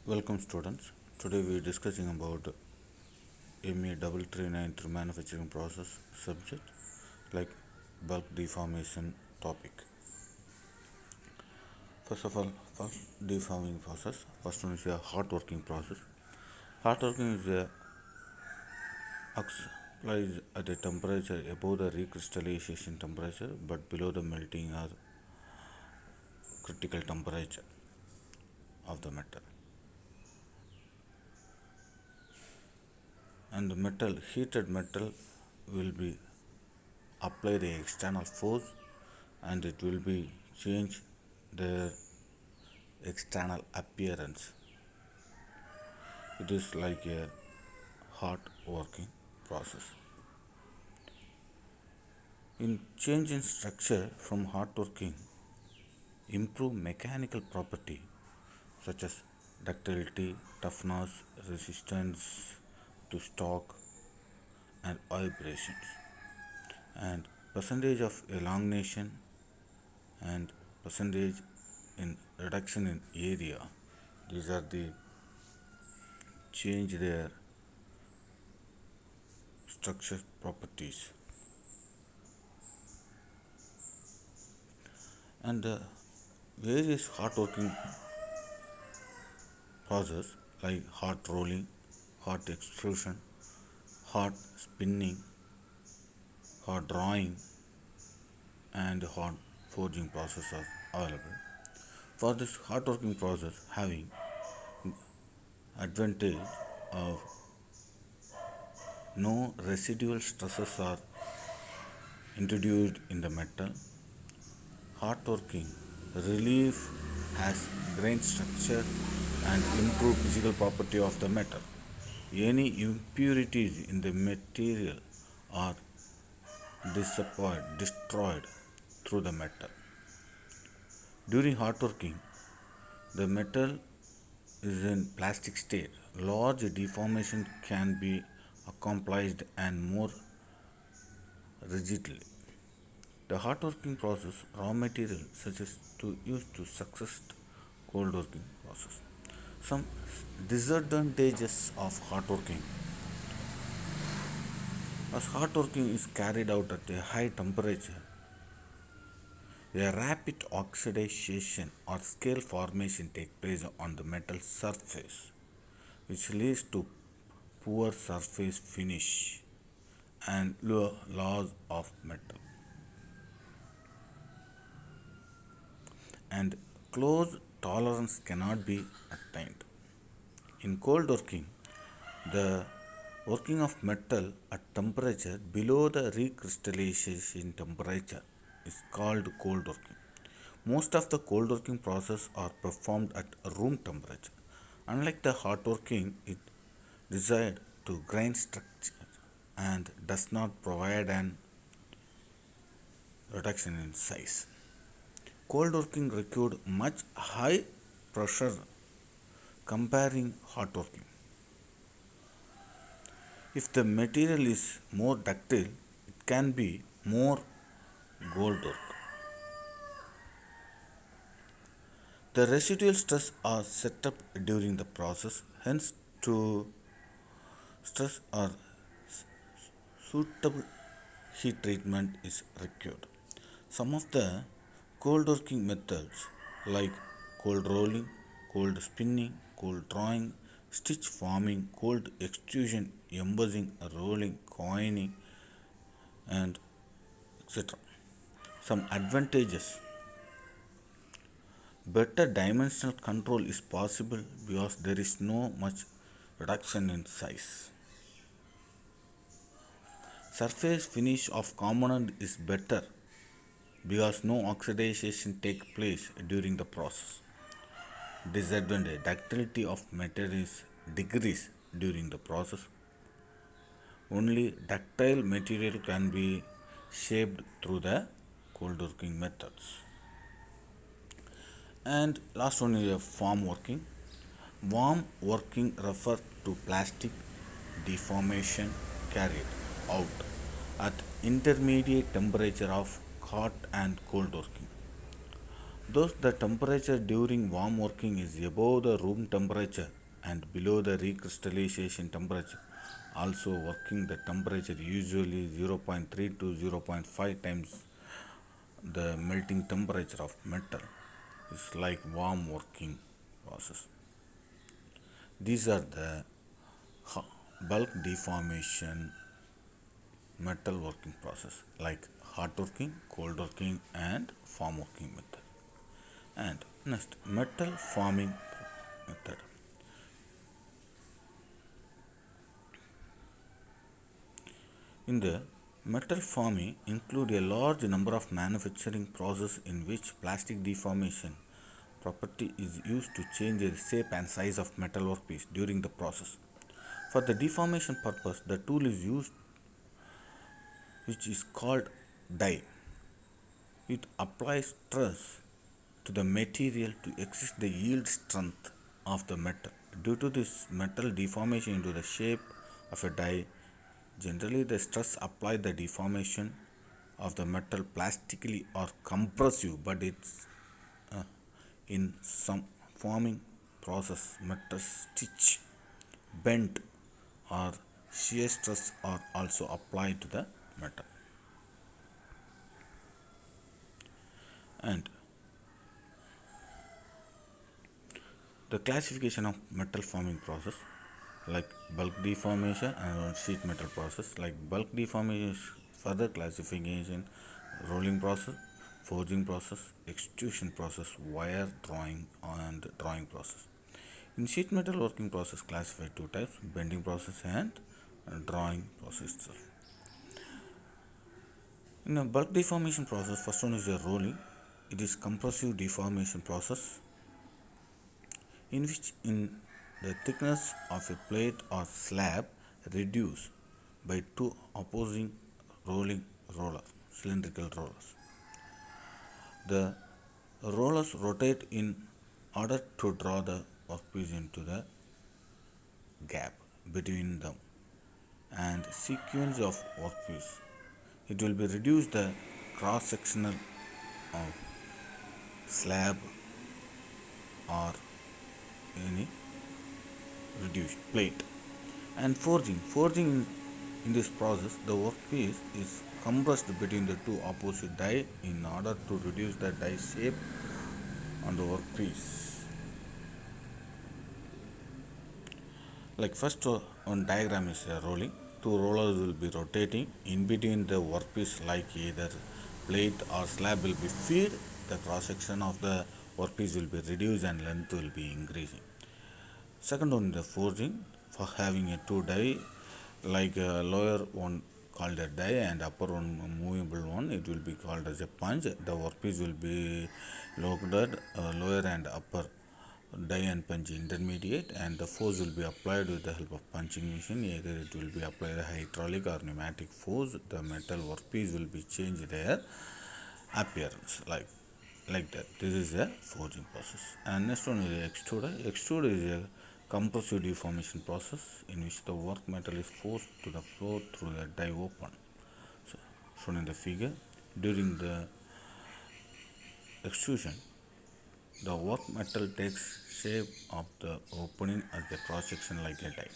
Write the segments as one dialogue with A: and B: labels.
A: Welcome students. Today we are discussing about MA 339 through manufacturing process subject like bulk deformation topic. First of all, first deforming process. First one is a hot working process. Hot working is a applies at a temperature above the recrystallization temperature but below the melting or critical temperature of the metal. And the heated metal will be apply the external force and it will be change their external appearance. It is like a hot working process. In change in structure from hot working, improve mechanical property such as ductility, toughness, resistance to shock and vibrations, and percentage of elongation and percentage in reduction in area. These are the change their structure properties. And various hot working process like hot rolling, hot extrusion, hot spinning, hot drawing and hot forging process are available. For this hot working process having advantage of no residual stresses are introduced in the metal. Hot working relief has grain structure and improve physical property of the metal. Any impurities in the material are destroyed through the metal. During hot working, the metal is in plastic state. Large deformation can be accomplished and more rigidly. The hot working process raw material such as to use to success cold working process. Some disadvantages of hot working. As hot working is carried out at a high temperature, a rapid oxidation or scale formation takes place on the metal surface, which leads to poor surface finish and loss of metal. And close tolerance cannot be attained. In cold working, the working of metal at temperature below the recrystallization temperature is called cold working. Most of the cold working process are performed at room temperature. Unlike the hot working, it desired to grain structure and does not provide an reduction in size. Cold working required much high pressure comparing hot working. If the material is more ductile, it can be more gold work. The residual stress are set up during the process, hence to stress or suitable heat treatment is required. Some of the cold working methods like cold rolling, cold spinning, cold drawing, stitch forming, cold extrusion, embossing, rolling, coining and etc. Some advantages. Better dimensional control is possible because there is no much reduction in size. Surface finish of component is better because no oxidation takes place during the process. Disadvantage: ductility of materials decrease during the process. Only ductile material can be shaped through the cold working methods. And last one is a form working. Warm working refer to plastic deformation carried out at intermediate temperature of hot and cold working. Thus, the temperature during warm working is above the room temperature and below the recrystallization temperature. Also, working the temperature usually 0.3 to 0.5 times the melting temperature of metal is like warm working process. These are the bulk deformation metal working process like hot working, cold working and form working method. And next, metal forming method. In the metal forming include a large number of manufacturing processes in which plastic deformation property is used to change the shape and size of metal workpiece during the process. For the deformation purpose, the tool is used which is called die. It applies stress to the material to exist the yield strength of the metal. Due to this metal deformation into the shape of a die, generally the stress applied the deformation of the metal plastically or compressive, but it's in some forming process metal stitch, bent or shear stress are also applied to the metal. And the classification of metal forming process like bulk deformation and sheet metal process. Like bulk deformation is further classification: rolling process, forging process, extrusion process, wire drawing and drawing process. In sheet metal working process classified two types: bending process and drawing process itself. In a bulk deformation process, first one is a rolling. It is compressive deformation process in which in the thickness of a plate or slab reduced by two opposing rolling rollers, cylindrical rollers. The rollers rotate in order to draw the workpiece into the gap between them and sequence of workpiece. It will be reduce the cross sectional of slab or any reduced plate. And forging in this process the workpiece is compressed between the two opposite die in order to reduce the die shape on the workpiece. Like first one diagram is rolling. Two rollers will be rotating in between the workpiece, like either plate or slab will be fed. The cross section of the workpiece will be reduced and length will be increasing. Second one, the forging, for having a two die, like a lower one called a die and upper one a movable one, it will be called as a punch. The workpiece will be loaded lower and upper die and punch intermediate, and the force will be applied with the help of punching machine. Either it will be applied hydraulic or pneumatic force. The metal workpiece will be changed their appearance like that. This is a forging process. And next one is extruder. Extruder is a compressive deformation process in which the work metal is forced to the floor through a die open. So, shown in the figure, during the extrusion, the work metal takes shape of the opening as the cross section like a die.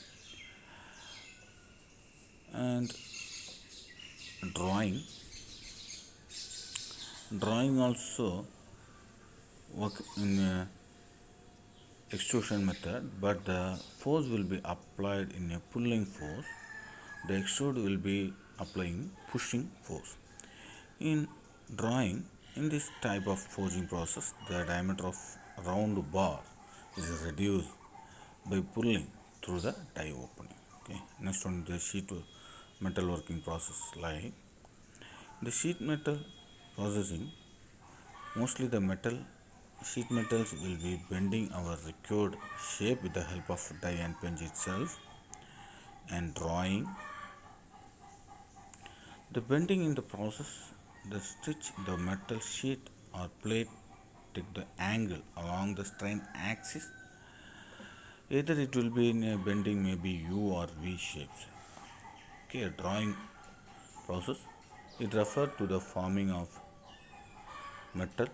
A: And drawing also work in a extrusion method, but the force will be applied in a pulling force. The extrude will be applying pushing force. In drawing, in this type of forging process, the diameter of round bar is reduced by pulling through the die opening. Okay. Next one, the sheet metal working process. Like the sheet metal processing, mostly the sheet metals will be bending our required shape with the help of die and punch itself. And drawing, the bending in the process, the stitch the metal sheet or plate take the angle along the strain axis. Either it will be in a bending maybe U or V shapes. Okay, drawing process, it refers to the forming of metal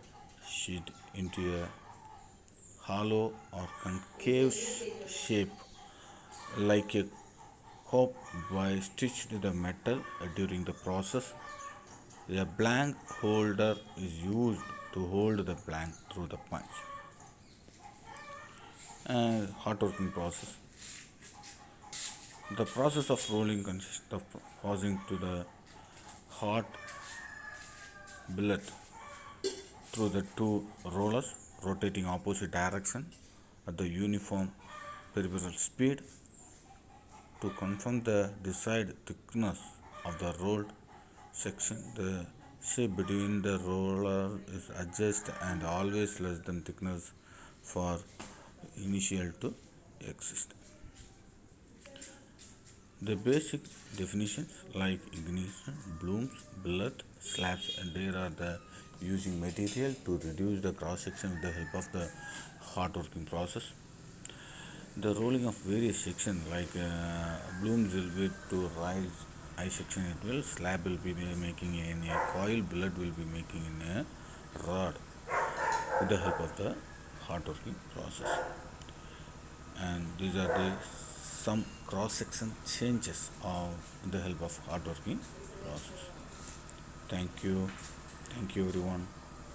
A: sheet into a hollow or concave shape like a hoop by stitched the metal during the process. A blank holder is used to hold the blank through the punch. And hot working process. The process of rolling consists of passing to the hot billet through the two rollers, rotating opposite direction at the uniform peripheral speed to confirm the desired thickness of the rolled section. The shape between the roller is adjusted and always less than thickness for initial to exist. The basic definitions like ignition, blooms, billet, slabs, and there are the using material to reduce the cross section with the help of the hot working process. The rolling of various sections like blooms will be to rise I section it will, slab will be making in a coil, billet will be making in a rod with the help of the hot working process. And these are the some cross section changes with the help of hot working process. Thank you everyone.